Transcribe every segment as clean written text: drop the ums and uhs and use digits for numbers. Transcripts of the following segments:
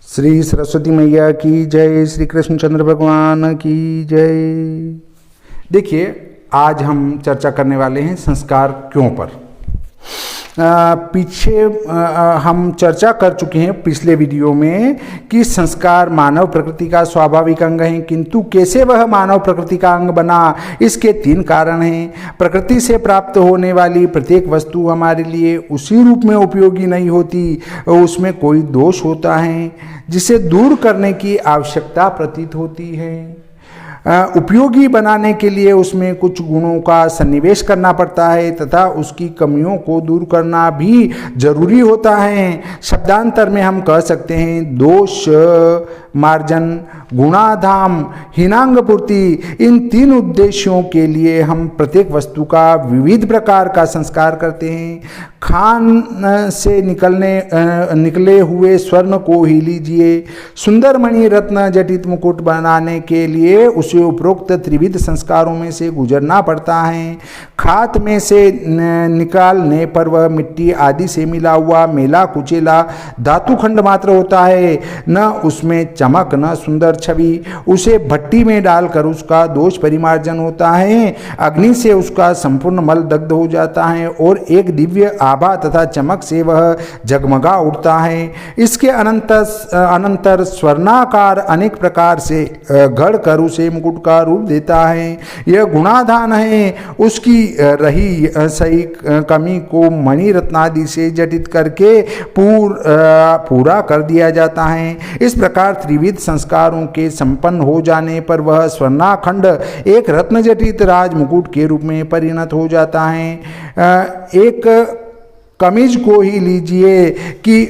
श्री सरस्वती मैया की जय, श्री कृष्णचंद्र भगवान की जय। देखिए, आज हम चर्चा करने वाले हैं संस्कार क्यों पर। पीछे हम चर्चा कर चुके हैं पिछले वीडियो में कि संस्कार मानव प्रकृति का स्वाभाविक अंग है, किंतु कैसे वह मानव प्रकृति का अंग बना, इसके 3 कारण हैं। प्रकृति से प्राप्त होने वाली प्रत्येक वस्तु हमारे लिए उसी रूप में उपयोगी नहीं होती, उसमें कोई दोष होता है जिसे दूर करने की आवश्यकता प्रतीत होती है। उपयोगी बनाने के लिए उसमें कुछ गुणों का सन्निवेश करना पड़ता है तथा उसकी कमियों को दूर करना भी जरूरी होता है। शब्दांतर में हम कह सकते हैं दोष मार्जन, गुणाधाम, हीनांग पूर्ति। इन 3 उद्देश्यों के लिए हम प्रत्येक वस्तु का विविध प्रकार का संस्कार करते हैं। खान से निकले हुए स्वर्ण को ही लीजिए। सुंदर मणि रत्न जटित मुकुट बनाने के लिए उसे उपरोक्त त्रिविध संस्कारों में से गुजरना पड़ता है। खात में से निकालने पर वह मिट्टी आदि से मिला हुआ मेला कुचेला धातु खंड मात्र होता है, न उसमें चमक न सुंदर छवि। उसे भट्टी में डालकर उसका दोष परिमार्जन होता है। अग्नि से उसका संपूर्ण मल दग्ध हो जाता है और एक दिव्य आभा तथा चमक से वह जगमगा उठता है। इसके अनंतर स्वर्णाकार अनेक प्रकार से घड़ कर उसे मुकुट का रूप देता है। यह गुणाधान है। उसकी रही सही कमी को मणि रत्नादि से जटित करके पूरा कर दिया जाता है। इस प्रकार त्रिविध संस्कारों के संपन्न हो जाने पर वह स्वर्णाखंड एक रत्न जटित राज मुकुट के रूप में परिणत हो जाता है। एक कमीज को ही लीजिए कि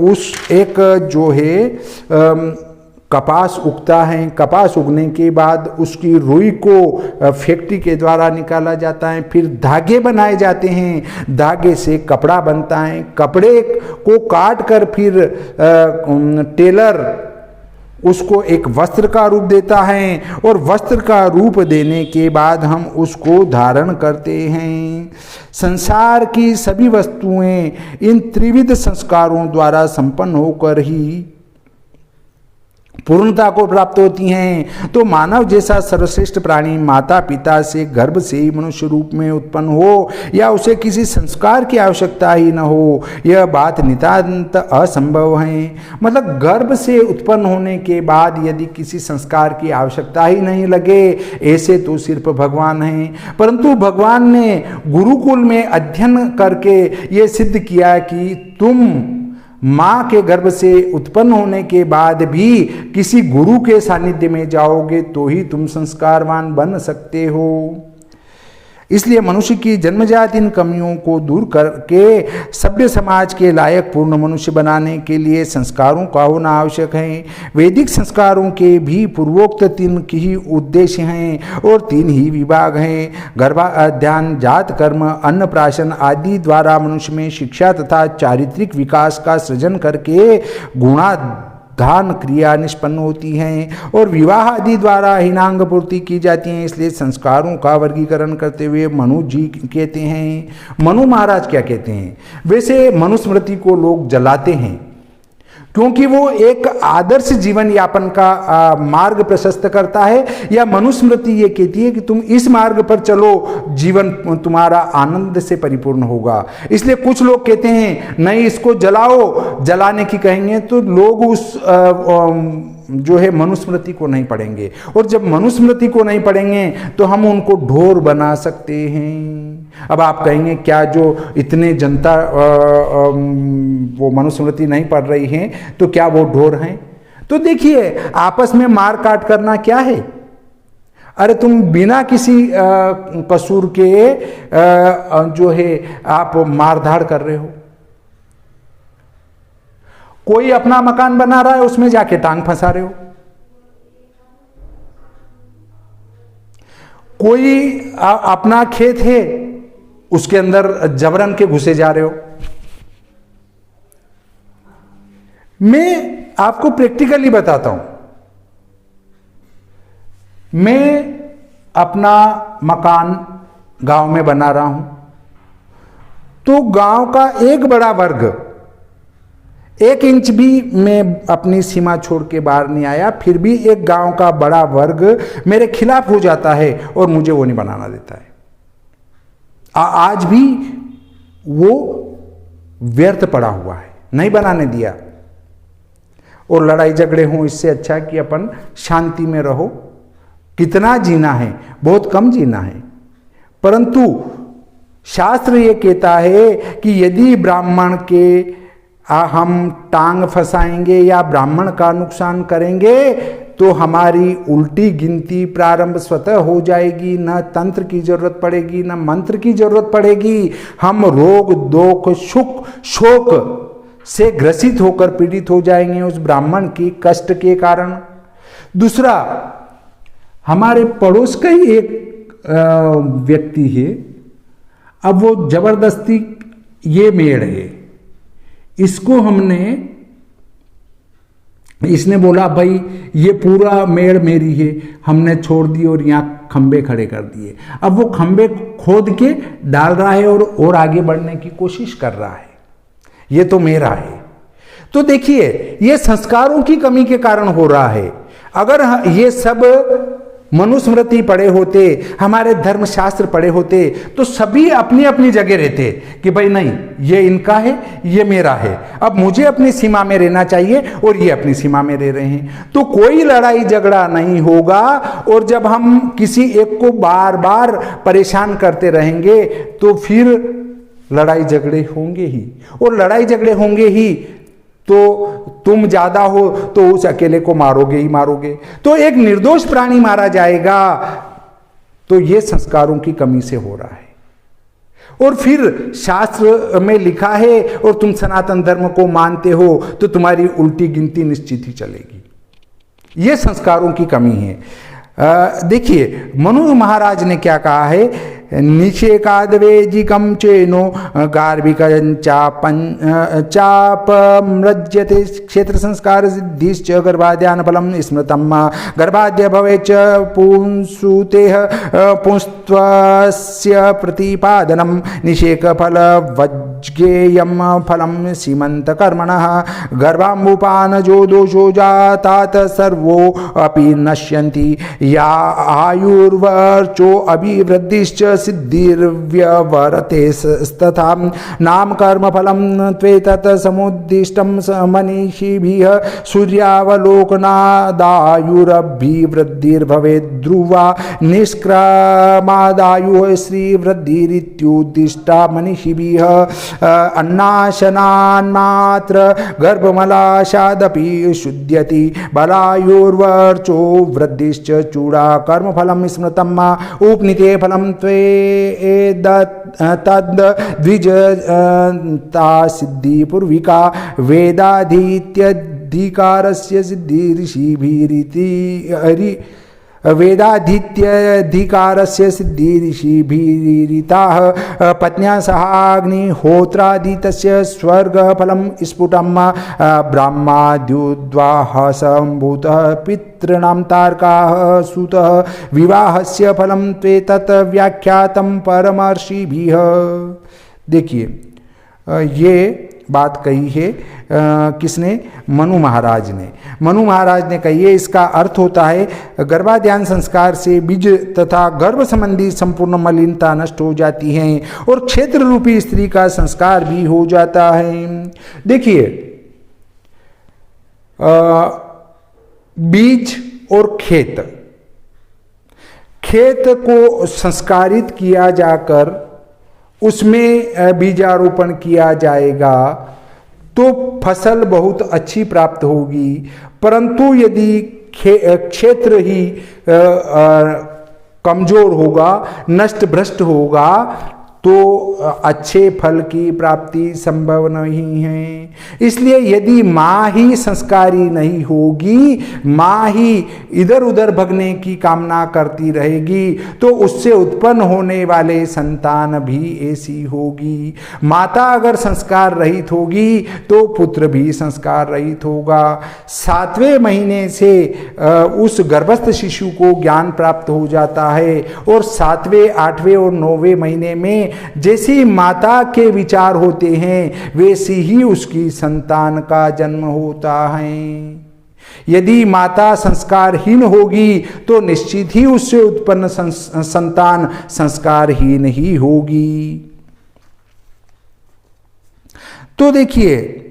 उस एक जो है कपास उगता है। कपास उगने के बाद उसकी रुई को फैक्ट्री के द्वारा निकाला जाता है, फिर धागे बनाए जाते हैं, धागे से कपड़ा बनता है। कपड़े को काट कर फिर टेलर उसको एक वस्त्र का रूप देता है और वस्त्र का रूप देने के बाद हम उसको धारण करते हैं। संसार की सभी वस्तुएं इन त्रिविध संस्कारों द्वारा संपन्न होकर ही पूर्णता को प्राप्त होती हैं। तो मानव जैसा सर्वश्रेष्ठ प्राणी माता पिता से गर्भ से ही मनुष्य रूप में उत्पन्न हो या उसे किसी संस्कार की आवश्यकता ही न हो, यह बात नितांत असंभव है। मतलब गर्भ से उत्पन्न होने के बाद यदि किसी संस्कार की आवश्यकता ही नहीं लगे, ऐसे तो सिर्फ भगवान हैं। परंतु भगवान ने गुरुकुल में अध्ययन करके ये सिद्ध किया कि तुम माँ के गर्भ से उत्पन्न होने के बाद भी किसी गुरु के सानिध्य में जाओगे तो ही तुम संस्कारवान बन सकते हो। इसलिए मनुष्य की जन्मजात इन कमियों को दूर करके सभ्य समाज के लायक पूर्ण मनुष्य बनाने के लिए संस्कारों का होना आवश्यक है। वैदिक संस्कारों के भी पूर्वोक्त 3 ही उद्देश्य हैं और 3 ही विभाग हैं। गर्भाधान, जात कर्म, अन्नप्राशन आदि द्वारा मनुष्य में शिक्षा तथा चारित्रिक विकास का सृजन करके गुणाधान क्रिया निष्पन्न होती हैं और विवाह आदि द्वारा हीनांग पूर्ति की जाती है। इसलिए संस्कारों का वर्गीकरण करते हुए मनु जी कहते हैं। मनु महाराज क्या कहते हैं? वैसे मनुस्मृति को लोग जलाते हैं क्योंकि वो एक आदर्श जीवन यापन का मार्ग प्रशस्त करता है, या मनुस्मृति ये कहती है कि तुम इस मार्ग पर चलो, जीवन तुम्हारा आनंद से परिपूर्ण होगा। इसलिए कुछ लोग कहते हैं नहीं इसको जलाओ, जलाने की कहेंगे तो लोग उस जो है मनुस्मृति को नहीं पढ़ेंगे, और जब मनुस्मृति को नहीं पढ़ेंगे तो हम उनको ढोर बना सकते हैं। अब आप कहेंगे क्या जो इतने जनता वो मनुस्मृति नहीं पढ़ रही हैं तो क्या वो ढोर हैं? तो देखिए, आपस में मार काट करना क्या है? अरे तुम बिना किसी कसूर के जो है आप मारधाड़ कर रहे हो। कोई अपना मकान बना रहा है, उसमें जाके टांग फंसा रहे हो। कोई अपना खेत है, उसके अंदर जबरन के घुसे जा रहे हो। मैं आपको प्रैक्टिकली बताता हूं। मैं अपना मकान गांव में बना रहा हूं, तो गांव का एक बड़ा वर्ग 1 इंच भी मैं अपनी सीमा छोड़ के बाहर नहीं आया, फिर भी एक गांव का बड़ा वर्ग मेरे खिलाफ हो जाता है और मुझे वो नहीं बनाना देता है। आज भी वो व्यर्थ पड़ा हुआ है, नहीं बनाने दिया। और लड़ाई झगड़े हों, इससे अच्छा कि अपन शांति में रहो। कितना जीना है, बहुत कम जीना है। परंतु शास्त्र ये कहता है कि यदि ब्राह्मण के हम टांग फंसाएंगे या ब्राह्मण का नुकसान करेंगे तो हमारी उल्टी गिनती प्रारंभ स्वतः हो जाएगी। न तंत्र की जरूरत पड़ेगी, न मंत्र की जरूरत पड़ेगी। हम रोग दोख सुख शोक से ग्रसित होकर पीड़ित हो जाएंगे उस ब्राह्मण की कष्ट के कारण। दूसरा, हमारे पड़ोस का ही एक व्यक्ति है, अब वो जबरदस्ती, ये मेड़ है, इसको इसने बोला भाई ये पूरा मेड़ मेरी है, हमने छोड़ दी और यहाँ खंबे खड़े कर दिए। अब वो खंबे खोद के डाल रहा है और आगे बढ़ने की कोशिश कर रहा है, ये तो मेरा है। तो देखिए, ये संस्कारों की कमी के कारण हो रहा है। अगर ये सब मनुस्मृति पढ़े होते, हमारे धर्मशास्त्र पढ़े होते, तो सभी अपनी अपनी जगह रहते कि भाई नहीं, ये इनका है, ये मेरा है, अब मुझे अपनी सीमा में रहना चाहिए और ये अपनी सीमा में रह रहे हैं। तो कोई लड़ाई झगड़ा नहीं होगा। और जब हम किसी एक को बार बार परेशान करते रहेंगे तो फिर लड़ाई झगड़े होंगे ही, और लड़ाई झगड़े होंगे ही तो तुम ज्यादा हो तो उस अकेले को मारोगे ही मारोगे, तो एक निर्दोष प्राणी मारा जाएगा। तो ये संस्कारों की कमी से हो रहा है। और फिर शास्त्र में लिखा है और तुम सनातन धर्म को मानते हो तो तुम्हारी उल्टी गिनती निश्चित ही चलेगी। ये संस्कारों की कमी है। देखिए, मनु महाराज ने क्या कहा है, निषेकादवेजिकं चेनो गार्भिकञ्चापमृज्यते क्षेत्र संस्कार सिद्धिश्च गर्भाद्यान फलम स्मृतम गर्भाद्य भवेच्च पुंसुतेह पुंस्त्वस्य प्रतिपादनम निषेक फल वज्ञेयम फलम सीमंत कर्मणः गर्भाम्बुपानजो दोषो जातात सर्वो अपि नश्यन्ति या आयुर्वर्चो अभिवृद्धिश्च सिद्धिर्व्यवरते तथा नाम कर्म फलम त्वेतत् समुद्दिष्टं मनीषिभिः सूर्यावलोकनादायुरभिवृद्धिर्भवेत् ध्रुवा निष्क्रमादायुः श्रीवृद्धिरित्युद्दिष्टा मनीषिभिः अन्नाशनान्मात्र गर्भमलाशादपि शुद्ध्यति बलायुर्वर्चो वृद्धिश्च चूड़ा कर्मफलं स्मृतम् उपनीते फलं तद् द्विजता सिद्धि पूर्विका वेदाधीत्यधिकारस्य सिद्धि ऋषिभिरिति वेदाधीत्यधिकारस्य सिद्धि ऋषिभिरिताः पत्न्या सहाग्निहोत्रादितस्य स्वर्गफलं स्फुटं ब्रह्माद्युद्वाहसम्भूतः पितॄणां तारकाः सुतः विवाहस्य फलं त्वेतत् व्याख्यातं परमर्षिभिः। देखिए, ये बात कही है किसने? मनु महाराज ने। मनु महाराज ने कही है, इसका अर्थ होता है गर्भाध्यान संस्कार से बीज तथा गर्भ संबंधी संपूर्ण मलिनता नष्ट हो जाती है और क्षेत्र रूपी स्त्री का संस्कार भी हो जाता है। देखिए, बीज और खेत को संस्कारित किया जाकर उसमें बीजारोपण किया जाएगा तो फसल बहुत अच्छी प्राप्त होगी। परंतु यदि क्षेत्र ही कमजोर होगा, नष्ट भ्रष्ट होगा, तो अच्छे फल की प्राप्ति संभव नहीं है। इसलिए यदि माँ ही संस्कारी नहीं होगी, माँ ही इधर उधर भगने की कामना करती रहेगी, तो उससे उत्पन्न होने वाले संतान भी ऐसी होगी। माता अगर संस्कार रहित होगी तो पुत्र भी संस्कार रहित होगा। 7वें महीने से उस गर्भस्थ शिशु को ज्ञान प्राप्त हो जाता है और 7वें, 8वें और 9वें महीने में जैसी माता के विचार होते हैं वैसी ही उसकी संतान का जन्म होता है। यदि माता संस्कारहीन होगी तो निश्चित ही उससे उत्पन्न संतान संस्कारहीन ही होगी। तो देखिए,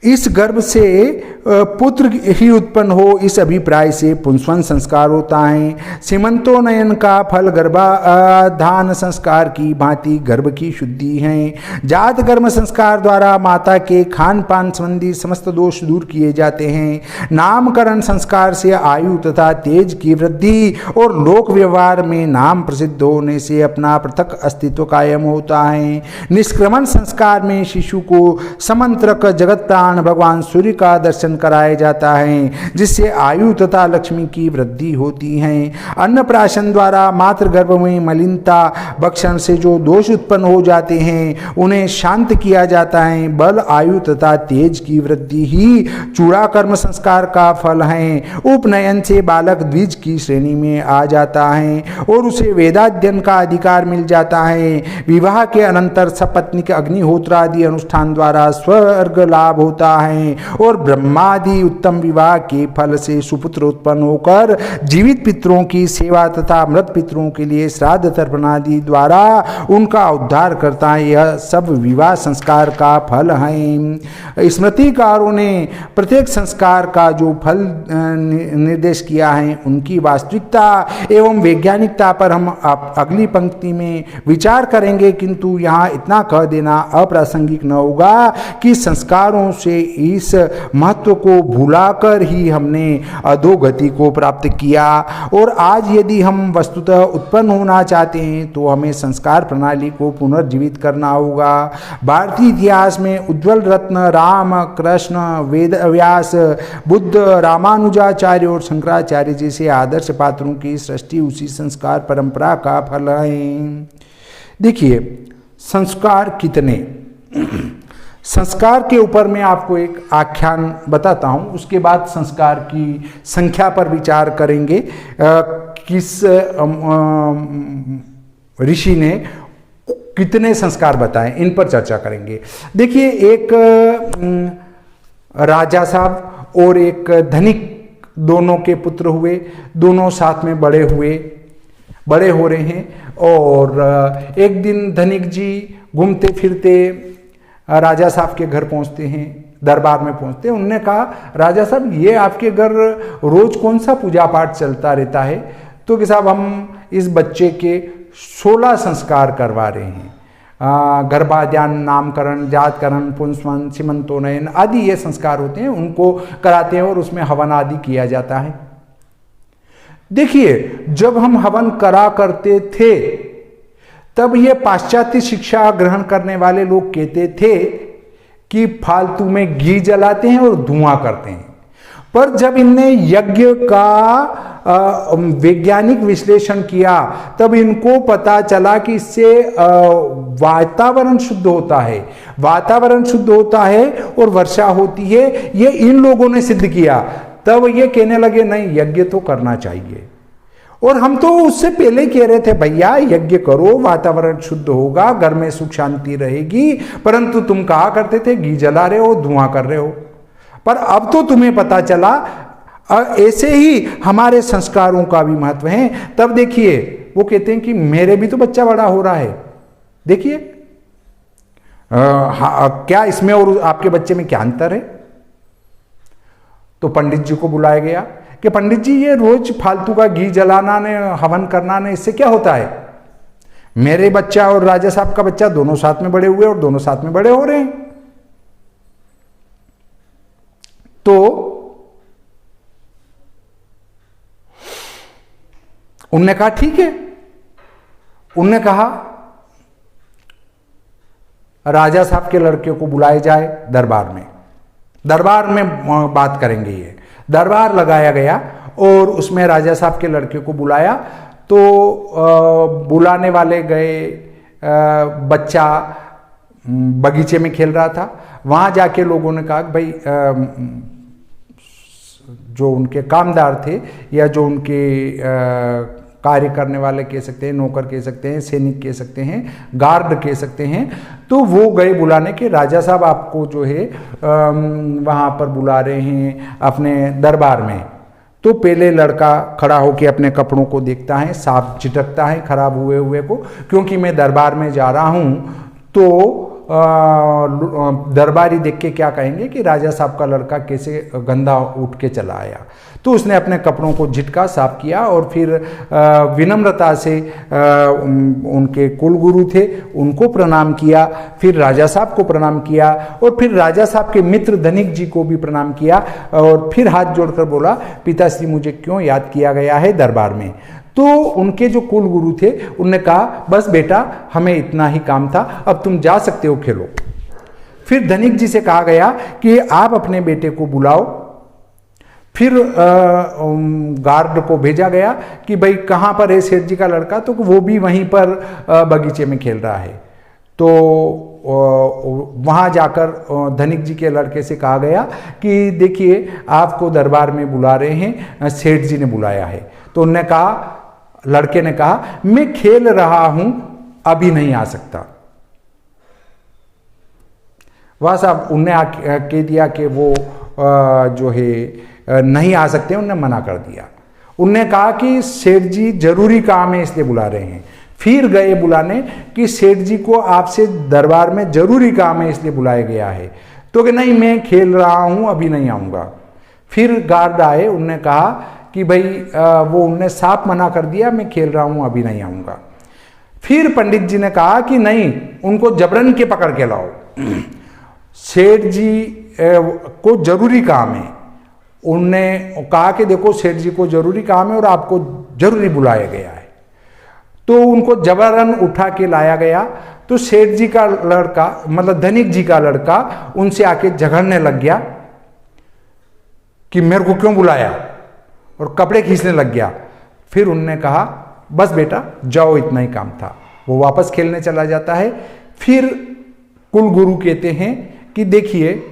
इस गर्भ से पुत्र ही उत्पन्न हो, इस अभिप्राय से पुंसवन संस्कार होता है। सीमंतोन्नयन का फल गर्भाधान संस्कार की भांति गर्भ की शुद्धि है। जात कर्म संस्कार द्वारा माता के खान पान संबंधी समस्त दोष दूर किए जाते हैं। नामकरण संस्कार से आयु तथा तेज की वृद्धि और लोक व्यवहार में नाम प्रसिद्ध होने से अपना पृथक अस्तित्व कायम होता है। निष्क्रमण संस्कार में शिशु को समंत्रक जगत प्राण भगवान सूर्य का दर्शन कराया जाता है, जिससे आयु तथा लक्ष्मी की वृद्धि होती है। अन्नप्राशन द्वारा मातृ गर्भ में मलिनता भक्षण से जो दोष उत्पन्न हो जाते हैं उन्हें शांत किया जाता है। बल, आयु तथा तेज की वृद्धि ही चूड़ा कर्म संस्कार का फल है। उपनयन से बालक द्विज की श्रेणी में आ जाता है और उसे वेदाध्ययन का अधिकार मिल जाता है। विवाह के अनंतर सपत्नीक अग्निहोत्र आदि अनुष्ठान द्वारा स्वर्ग लाभ होता है और ब्रह्मादि उत्तम विवाह के फल से सुपुत्र उत्पन्न होकर जीवित पितरों की सेवा तथा मृत पितरों के लिए श्राद्ध तर्पण आदि द्वारा उनका उद्धार करता है। यह सब विवाह संस्कार का फल है। स्मृतिकारों ने प्रत्येक संस्कार का जो फल निर्देश किया है उनकी वास्तविकता एवं वैज्ञानिकता पर हम अगली पंक्ति में विचार करेंगे, किंतु यहाँ इतना कह देना अप्रासंगिक न होगा कि संस्कारों से इस महत्व को भुलाकर ही हमने अधोगति को प्राप्त किया। और आज यदि हम वस्तुतः उत्पन्न होना चाहते हैं तो हमें संस्कार प्रणाली को पुनर्जीवित करना होगा। भारतीय इतिहास में उज्ज्वल रत्न राम, कृष्ण, वेद व्यास, बुद्ध, रामानुजाचार्य और शंकराचार्य जैसे आदर्श पात्रों की सृष्टि उसी संस्कार परंपरा का फल है। देखिए, संस्कार कितने, संस्कार के ऊपर मैं आपको एक आख्यान बताता हूँ, उसके बाद संस्कार की संख्या पर विचार करेंगे। किस ऋषि ने कितने संस्कार बताए, इन पर चर्चा करेंगे। देखिए, एक राजा साहब और एक धनिक दोनों के पुत्र हुए, दोनों साथ में बड़े हो रहे हैं। और एक दिन धनिक जी घूमते फिरते राजा साहब के घर पहुंचते हैं, दरबार में पहुंचते हैं। उन्होंने कहा, राजा साहब ये आपके घर रोज कौन सा पूजा पाठ चलता रहता है? तो कि साहब हम इस बच्चे के 16 संस्कार करवा रहे हैं। गर्भाधान, नामकरण, जातकरण, पुंसवन, सीमंतोन्नयन आदि ये संस्कार होते हैं, उनको कराते हैं और उसमें हवन आदि किया जाता है। देखिए, जब हम हवन करा करते थे तब ये पाश्चात्य शिक्षा ग्रहण करने वाले लोग कहते थे कि फालतू में घी जलाते हैं और धुआं करते हैं। पर जब इनने यज्ञ का वैज्ञानिक विश्लेषण किया तब इनको पता चला कि इससे वातावरण शुद्ध होता है, वातावरण शुद्ध होता है और वर्षा होती है। ये इन लोगों ने सिद्ध किया। तब ये कहने लगे, नहीं, यज्ञ तो करना चाहिए। और हम तो उससे पहले कह रहे थे, भैया यज्ञ करो, वातावरण शुद्ध होगा, घर में सुख शांति रहेगी, परंतु तुम कहा करते थे घी जला रहे हो, धुआं कर रहे हो। पर अब तो तुम्हें पता चला। ऐसे ही हमारे संस्कारों का भी महत्व है। तब देखिए, वो कहते हैं कि मेरे भी तो बच्चा बड़ा हो रहा है, देखिए क्या इसमें और आपके बच्चे में क्या अंतर है? तो पंडित जी को बुलाया गया कि पंडित जी, ये रोज फालतू का घी जलाना ने, हवन करना ने, इससे क्या होता है? मेरे बच्चा और राजा साहब का बच्चा दोनों साथ में बड़े हुए और दोनों साथ में बड़े हो रहे हैं। तो उनने कहा ठीक है। उनने कहा राजा साहब के लड़के को बुलाए जाए दरबार में, दरबार में बात करेंगे। ये दरबार लगाया गया और उसमें राजा साहब के लड़के को बुलाया। तो बुलाने वाले गए, बच्चा बगीचे में खेल रहा था। वहां जाके लोगों ने कहा कि भाई जो उनके कामदार थे या जो उनके कार्य करने वाले कह सकते हैं, नौकर कह सकते हैं, सैनिक कह सकते हैं, गार्ड कह सकते हैं। तो वो गए बुलाने के, राजा साहब आपको जो है वहाँ पर बुला रहे हैं अपने दरबार में। तो पहले लड़का खड़ा होकर अपने कपड़ों को देखता है, साफ झिटकता है खराब हुए हुए को, क्योंकि मैं दरबार में जा रहा हूँ। तो दरबारी देख के क्या कहेंगे कि राजा साहब का लड़का कैसे गंदा उठ के चला आया। तो उसने अपने कपड़ों को झिटका, साफ किया और फिर विनम्रता से उनके कुलगुरु थे उनको प्रणाम किया, फिर राजा साहब को प्रणाम किया और फिर राजा साहब के मित्र धनिक जी को भी प्रणाम किया और फिर हाथ जोड़कर बोला, पिताश्री मुझे क्यों याद किया गया है दरबार में। तो उनके जो कुल गुरु थे उनने कहा, बस बेटा हमें इतना ही काम था, अब तुम जा सकते हो, खेलो। फिर धनिक जी से कहा गया कि आप अपने बेटे को बुलाओ। फिर गार्ड को भेजा गया कि भाई कहाँ पर है सेठ जी का लड़का, तो वो भी वहीं पर बगीचे में खेल रहा है। तो वहाँ जाकर धनिक जी के लड़के से कहा गया कि देखिए आपको दरबार में बुला रहे हैं, सेठ जी ने बुलाया है। तो उन्होंने कहा, लड़के ने कहा, मैं खेल रहा हूं अभी नहीं आ सकता। वह साहब उनने कह दिया कि वो जो है नहीं आ सकते, उन्होंने मना कर दिया। उनने कहा कि सेठ जी जरूरी काम है इसलिए बुला रहे हैं। फिर गए बुलाने कि सेठ जी को आपसे दरबार में जरूरी काम है इसलिए बुलाया गया है। तो कि नहीं मैं खेल रहा हूं अभी नहीं आऊंगा। फिर गार्ड आए, उनने कहा कि भाई वो उनने साफ मना कर दिया, मैं खेल रहा हूं अभी नहीं आऊंगा। फिर पंडित जी ने कहा कि नहीं, उनको जबरन के पकड़ के लाओ, सेठ जी को जरूरी काम है। उनने कहा कि देखो सेठ जी को जरूरी काम है और आपको जरूरी बुलाया गया है। तो उनको जबरन उठा के लाया गया। तो सेठ जी का लड़का, मतलब धनिक जी का लड़का, उनसे आके झगड़ने लग गया कि मेरे को क्यों बुलाया, और कपड़े खींचने लग गया। फिर उनने कहा, बस बेटा जाओ, इतना ही काम था। वो वापस खेलने चला जाता है। फिर कुल गुरु कहते हैं कि देखिए,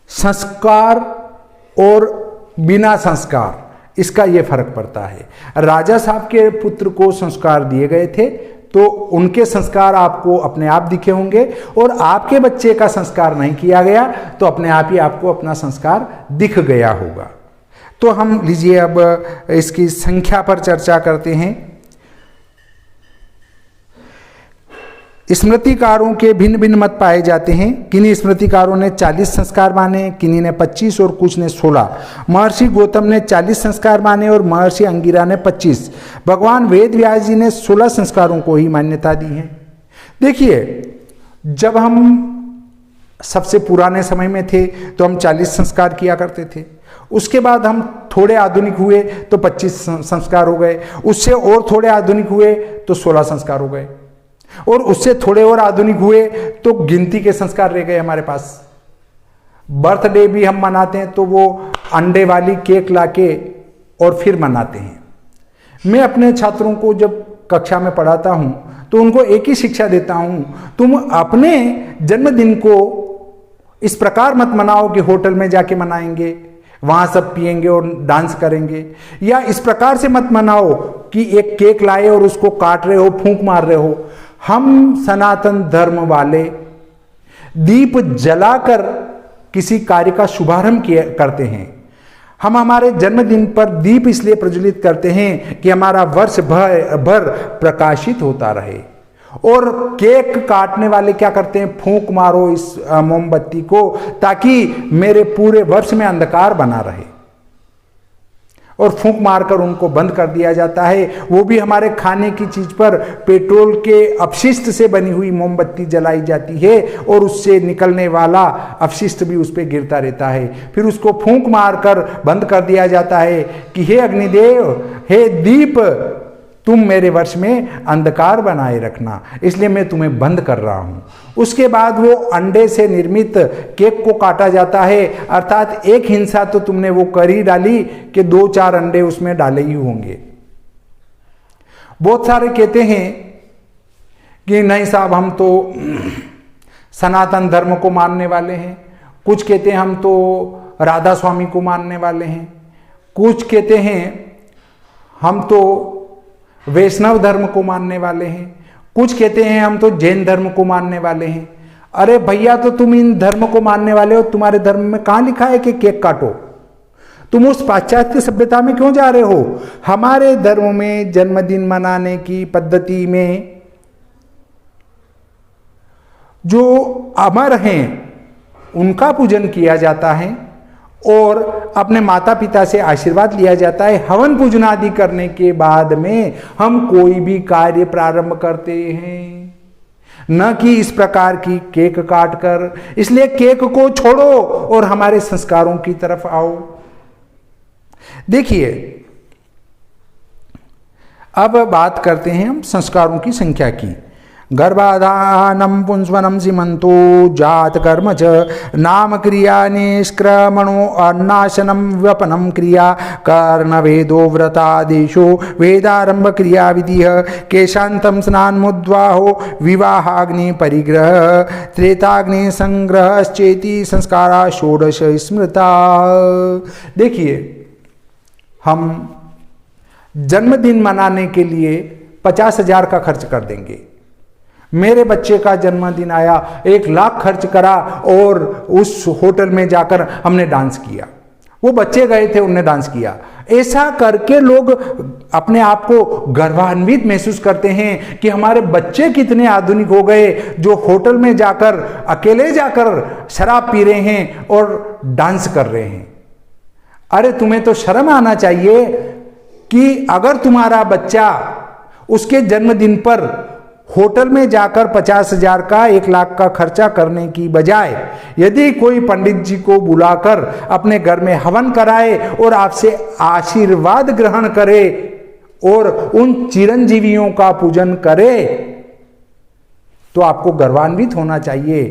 संस्कार और बिना संस्कार इसका ये फर्क पड़ता है। राजा साहब के पुत्र को संस्कार दिए गए थे तो उनके संस्कार आपको अपने आप दिखे होंगे, और आपके बच्चे का संस्कार नहीं किया गया तो अपने आप ही आपको अपना संस्कार दिख गया होगा। तो हम लीजिए अब इसकी संख्या पर चर्चा करते हैं। स्मृतिकारों के भिन्न भिन्न मत पाए जाते हैं। किन्हीं स्मृतिकारों ने 40 संस्कार माने, किन्हीं ने 25 और कुछ ने 16। महर्षि गौतम ने 40 संस्कार माने और महर्षि अंगिरा ने 25। भगवान वेद व्यास जी ने 16 संस्कारों को ही मान्यता दी है। देखिए, जब हम सबसे पुराने समय में थे तो हम 40 संस्कार किया करते थे। उसके बाद हम थोड़े आधुनिक हुए तो 25 संस्कार हो गए, उससे और थोड़े आधुनिक हुए तो 16 संस्कार हो गए, और उससे थोड़े और आधुनिक हुए तो गिनती के संस्कार रह गए हमारे पास। बर्थडे भी हम मनाते हैं तो वो अंडे वाली केक लाके और फिर मनाते हैं। मैं अपने छात्रों को जब कक्षा में पढ़ाता हूं तो उनको एक ही शिक्षा देता हूं, तुम अपने जन्मदिन को इस प्रकार मत मनाओ कि होटल में जाके मनाएंगे, वहां सब पिएंगे और डांस करेंगे, या इस प्रकार से मत मनाओ कि एक केक लाए और उसको काट रहे हो, फूंक मार रहे हो। हम सनातन धर्म वाले दीप जलाकर किसी कार्य का शुभारंभ करते हैं। हम हमारे जन्मदिन पर दीप इसलिए प्रज्वलित करते हैं कि हमारा वर्ष भर प्रकाशित होता रहे। और केक काटने वाले क्या करते हैं, फूंक मारो इस मोमबत्ती को ताकि मेरे पूरे वर्ष में अंधकार बना रहे, और फूंक मारकर उनको बंद कर दिया जाता है। वो भी हमारे खाने की चीज पर पेट्रोल के अपशिष्ट से बनी हुई मोमबत्ती जलाई जाती है और उससे निकलने वाला अपशिष्ट भी उस पर गिरता रहता है। फिर उसको फूंक मारकर बंद कर दिया जाता है कि हे अग्निदेव, हे दीप, तुम मेरे वर्ष में अंधकार बनाए रखना, इसलिए मैं तुम्हें बंद कर रहा हूं। उसके बाद वो अंडे से निर्मित केक को काटा जाता है, अर्थात एक हिंसा तो तुमने वो कर ही डाली कि 2-4 अंडे उसमें डाले ही होंगे। बहुत सारे कहते हैं कि नहीं साहब हम तो सनातन धर्म को मानने वाले हैं, कुछ कहते हैं हम तो राधा स्वामी को मानने वाले हैं, कुछ कहते हैं हम तो वैष्णव धर्म को मानने वाले हैं, कुछ कहते हैं हम तो जैन धर्म को मानने वाले हैं। अरे भैया, तो तुम इन धर्म को मानने वाले हो, तुम्हारे धर्म में कहां लिखा है कि केक काटो? तुम उस पाश्चात्य सभ्यता में क्यों जा रहे हो? हमारे धर्म में जन्मदिन मनाने की पद्धति में जो अमर हैं उनका पूजन किया जाता है और अपने माता पिता से आशीर्वाद लिया जाता है। हवन पूजन आदि करने के बाद में हम कोई भी कार्य प्रारंभ करते हैं, न कि इस प्रकार की केक काट कर। इसलिए केक को छोड़ो और हमारे संस्कारों की तरफ आओ। देखिए, अब बात करते हैं हम संस्कारों की संख्या की। गर्भाधानम पुंस्वनम सीमंतो जात कर्म च नाम क्रिया निष्क्रमणो अन्नाशनम व्यपनम क्रिया कर्णवेदो व्रतादेशो वेदारंभ क्रिया विधिः केशांतम स्नानमुद्वाहो विवाहाग्नि परिग्रह त्रेताग्नि संग्रहश्चेति संस्कारा षोडश स्मृता। देखिए, हम जन्मदिन मनाने के लिए 50,000 का खर्च कर देंगे। मेरे बच्चे का जन्मदिन आया, 1 लाख खर्च करा और उस होटल में जाकर हमने डांस किया। वो बच्चे गए थे, उनने डांस किया। ऐसा करके लोग अपने आप को गर्वान्वित महसूस करते हैं कि हमारे बच्चे कितने आधुनिक हो गए, जो होटल में जाकर अकेले जाकर शराब पी रहे हैं और डांस कर रहे हैं। अरे तुम्हें तो शर्म आना चाहिए कि अगर तुम्हारा बच्चा उसके जन्मदिन पर होटल में जाकर 50,000 का 1 लाख का खर्चा करने की बजाय यदि कोई पंडित जी को बुलाकर अपने घर में हवन कराए और आपसे आशीर्वाद ग्रहण करे और उन चिरंजीवियों का पूजन करे, तो आपको गर्वान्वित होना चाहिए।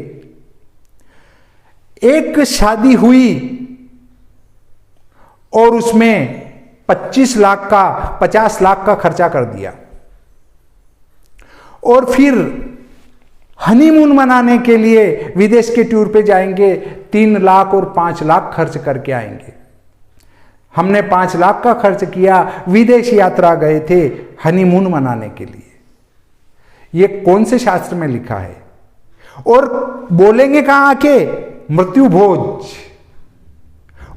एक शादी हुई और उसमें 25 लाख का 50 लाख का खर्चा कर दिया और फिर हनीमून मनाने के लिए विदेश के टूर पे जाएंगे, 3 लाख और 5 लाख खर्च करके आएंगे। हमने 5 लाख का खर्च किया, विदेश यात्रा गए थे हनीमून मनाने के लिए। ये कौन से शास्त्र में लिखा है? और बोलेंगे कहां आके? मृत्यु भोज।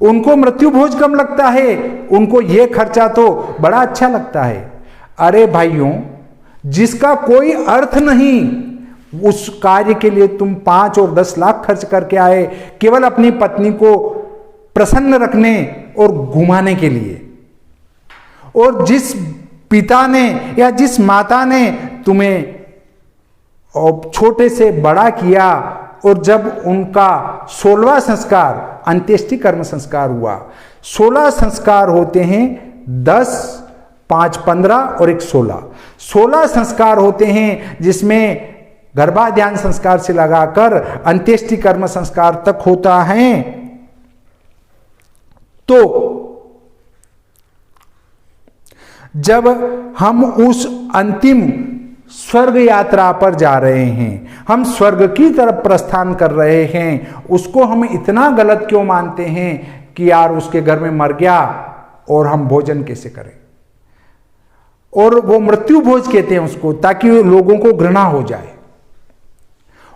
उनको मृत्यु भोज कम लगता है, उनको ये खर्चा तो बड़ा अच्छा लगता है। अरे भाइयों, जिसका कोई अर्थ नहीं, उस कार्य के लिए तुम 5 और 10 लाख खर्च करके आए, केवल अपनी पत्नी को प्रसन्न रखने और घुमाने के लिए। और जिस पिता ने या जिस माता ने तुम्हें छोटे से बड़ा किया और जब उनका 16वां संस्कार, अंत्येष्टि कर्म संस्कार हुआ, 16 संस्कार होते हैं, 10, 5, 15 और एक 16 संस्कार होते हैं, जिसमें गर्भाधान संस्कार से लगाकर अंत्येष्टि कर्म संस्कार तक होता है। तो जब हम उस अंतिम स्वर्ग यात्रा पर जा रहे हैं, हम स्वर्ग की तरफ प्रस्थान कर रहे हैं, उसको हम इतना गलत क्यों मानते हैं कि यार उसके घर में मर गया और हम भोजन कैसे करें? और वो मृत्यु भोज कहते हैं उसको, ताकि लोगों को घृणा हो जाए।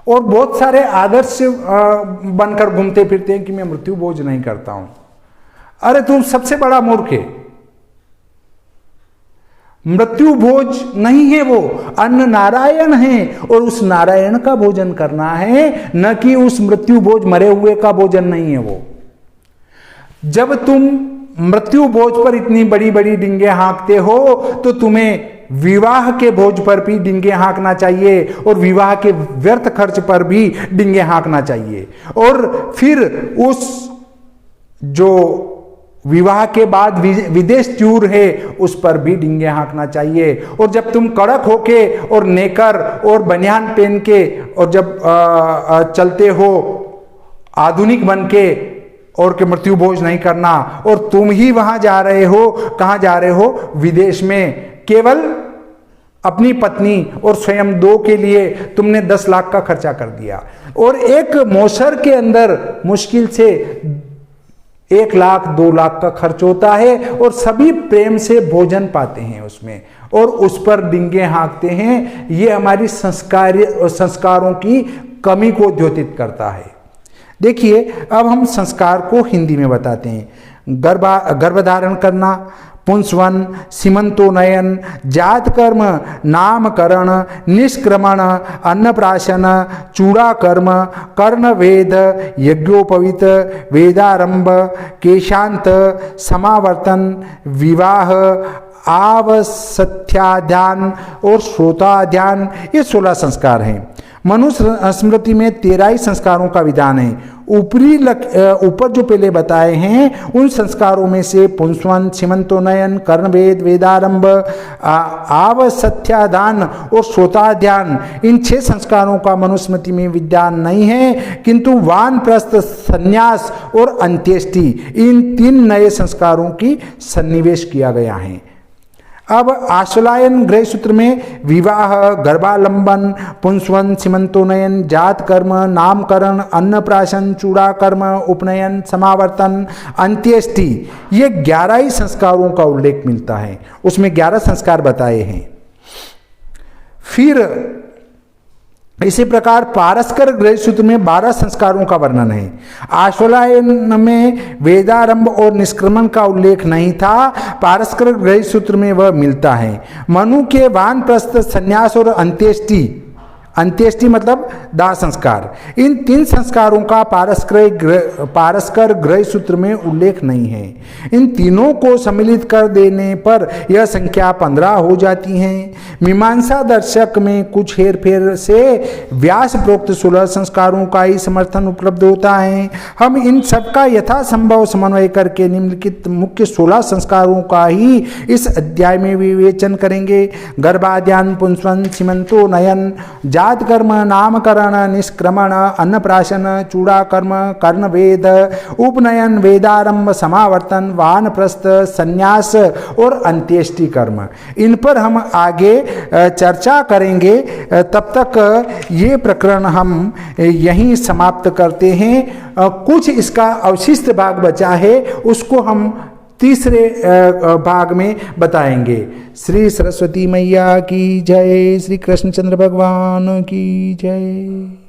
और बहुत सारे आदर्श बनकर घूमते फिरते हैं कि मैं मृत्यु भोज नहीं करता हूं। अरे तुम सबसे बड़ा मूर्ख है। मृत्यु भोज नहीं है वो, अन्न नारायण है और उस नारायण का भोजन करना है, न कि उस मृत्यु भोज मरे हुए का भोजन नहीं है वो। जब तुम मृत्यु भोज पर इतनी बड़ी बड़ी डिंगे हाँकते हो, तो तुम्हें विवाह के भोज पर भी डिंगे हाँकना चाहिए और विवाह के व्यर्थ खर्च पर भी डिंगे हाँकना चाहिए। और फिर उस जो विवाह के बाद विदेश टूर है, उस पर भी डिंगे हाँकना चाहिए। और जब तुम कड़क होके और नेकर और बनियान पहन के और जब चलते हो आधुनिक बन के, और के मृत्यु भोज नहीं करना, और तुम ही वहां जा रहे हो, कहां जा रहे हो? विदेश में। केवल अपनी पत्नी और स्वयं 2 के लिए तुमने 10 लाख का खर्चा कर दिया। और एक मौसर के अंदर मुश्किल से 1 लाख 2 लाख का खर्च होता है और सभी प्रेम से भोजन पाते हैं उसमें और उस पर डिंगे हाँकते हैं। ये हमारी संस्कारों की कमी को द्योतित करता है। देखिए, अब हम संस्कार को हिंदी में बताते हैं। गर्भधारण करना, पुंसवन, सीमंतोनयन, जात कर्म, नामकरण, निष्क्रमण, अन्नप्राशन, चूड़ाकर्म, कर्णवेद, यज्ञोपवीत, वेदारंभ, केशांत, समावर्तन, विवाह, आवसत्याध्यान और श्रोताध्यान, ये 16 संस्कार हैं। मनुस्मृति में 13 ही संस्कारों का विधान है। ऊपर जो पहले बताए हैं उन संस्कारों में से पुंसवन, सीमंतोनयन, कर्णवेद, वेदारंभ, आवसत्याधान और श्रोताध्यान, इन 6 संस्कारों का मनुस्मृति में विधान नहीं है, किंतु वानप्रस्थ, संन्यास और अंत्येष्टि, इन 3 नए संस्कारों की सन्निवेश किया गया है। अब आश्वलायन गृह सूत्र में विवाह, गर्भालंबन, पुंसवन, सीमंतोनयन, जात कर्म, नामकरण, अन्नप्राशन, चूड़ाकर्म, उपनयन, समावर्तन, अंत्येष्टि, ये 11 ही संस्कारों का उल्लेख मिलता है। उसमें 11 संस्कार बताए हैं। फिर इसी प्रकार पारस्कर गृह सूत्र में 12 संस्कारों का वर्णन है। आश्वलायन में वेदारंभ और निष्क्रमण का उल्लेख नहीं था, पारस्कर गृह सूत्र में वह मिलता है। मनु के वानप्रस्थ, संन्यास और अंत्येष्टि, अंत्येष्टि मतलब दाह संस्कार, इन 3 संस्कारों का पारस्कर गृह सूत्र में उल्लेख नहीं है। इन तीनों को सम्मिलित कर देने पर यह संख्या 15 हो जाती है। मीमांसा दर्शक में कुछ हेरफेर से व्यास प्रोक्त 16 संस्कारों का ही समर्थन उपलब्ध होता है। हम इन सबका यथासंभव समन्वय करके निम्नलिखित मुख्य 16 संस्कारों का ही इस अध्याय में विवेचन करेंगे। गर्भाध्यान, पुंसवन, सीमंतोनयन, जात कर्म, नामकरण, निष्क्रमण, अन्नप्राशन, चूड़ाकर्म, कर्णवेद, उपनयन, वेदारंभ, समावर्तन, वानप्रस्थ, संन्यास और अंत्येष्टि कर्म, इन पर हम आगे चर्चा करेंगे। तब तक ये प्रकरण हम यहीं समाप्त करते हैं। कुछ इसका अवशिष्ट भाग बचा है, उसको हम तीसरे भाग में बताएंगे। श्री सरस्वती मैया की जय, श्री कृष्णचंद्र भगवान की जय।